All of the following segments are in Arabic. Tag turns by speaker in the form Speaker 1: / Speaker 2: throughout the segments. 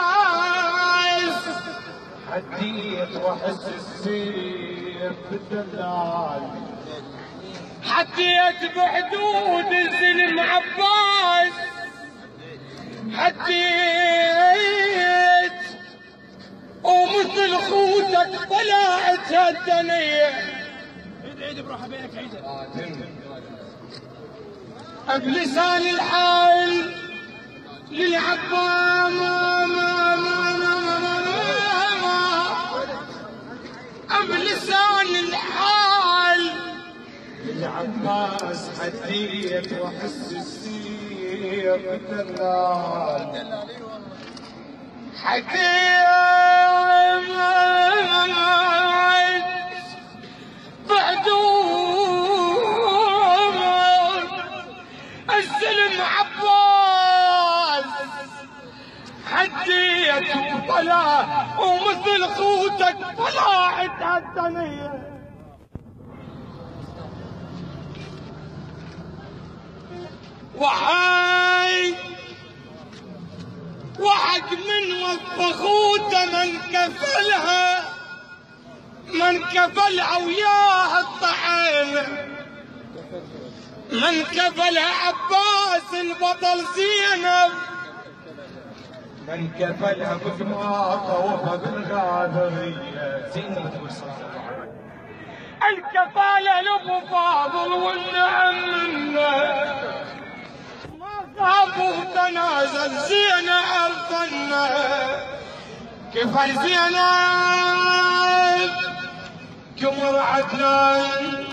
Speaker 1: العباس حديت واحس السيف بالدلال حديت بحدود الزلم عباس حديت ومثل خوتك طلعت هالدنيا
Speaker 2: عيد بروحها بينك عيدها
Speaker 1: بلسان الحال للعباس بلسان الحال للعباس حديت واحس السير بالدلال حديت بحدود الزلم عباس حديت وطلع ومثل خوتك طلعت هالدنيا وحق من وفخوته من كفلها وياها الطحين من كفلها عباس البطل زينب من كفلها بقماطه وفى بالغادريه زينب تقول صلى الله عليه وسلم الكفاله لابو فاضل والنعم منه ما خاف وتنازل زينب الفنه كفل زينب قمر عدنان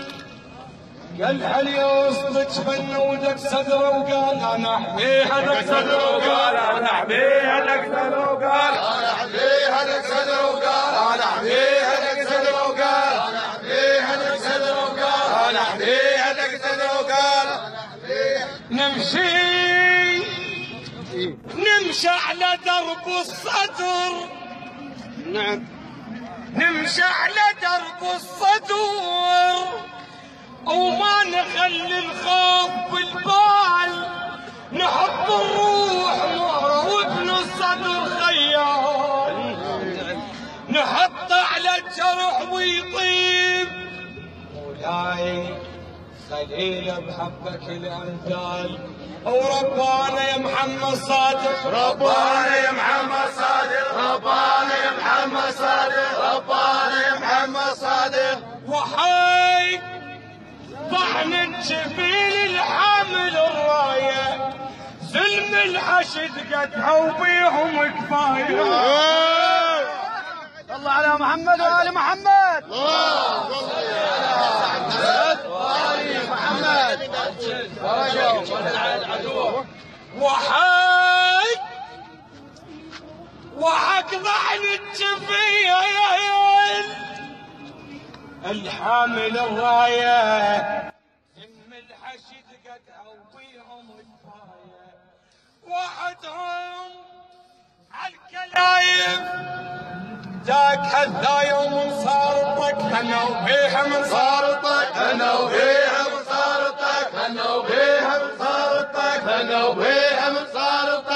Speaker 1: قال هل يصدق فنودك صدره وقال انا احميها لك صدره وقال انا احميها لك صدره وقال انا احميها لك صدره وقال انا احميها لك صدره وقال انا احميها لك صدره وقال انا احميها لك صدره وقال نمشي على درب الصدر نعم نمشي على درب الصدور وما نخلي الخوف بالبال نحط الروح نور وابن الصدر خيال نحط على الجرح ويطيب مولاي خليل بحبك الامثال وربانا يا محمد صادق
Speaker 3: ربانا يا محمد صادق ربانا يا محمد صادق ربانا يا محمد صادق
Speaker 1: وحي طحن الجبين الحامل الرايه زلم الحشد قدحوا بيهم كفايه
Speaker 2: الله على محمد وآل محمد
Speaker 1: وحق ضحن الجبين الحامل الرايه زلم الحشد قدحوا بيهم كفايه وحدهم عالكلايب ذاك هذا يوم صارتك انا وبيها من صارتك
Speaker 3: انا وبيها من صارتك انا وبيها من صارتك انا وبيها من صارتك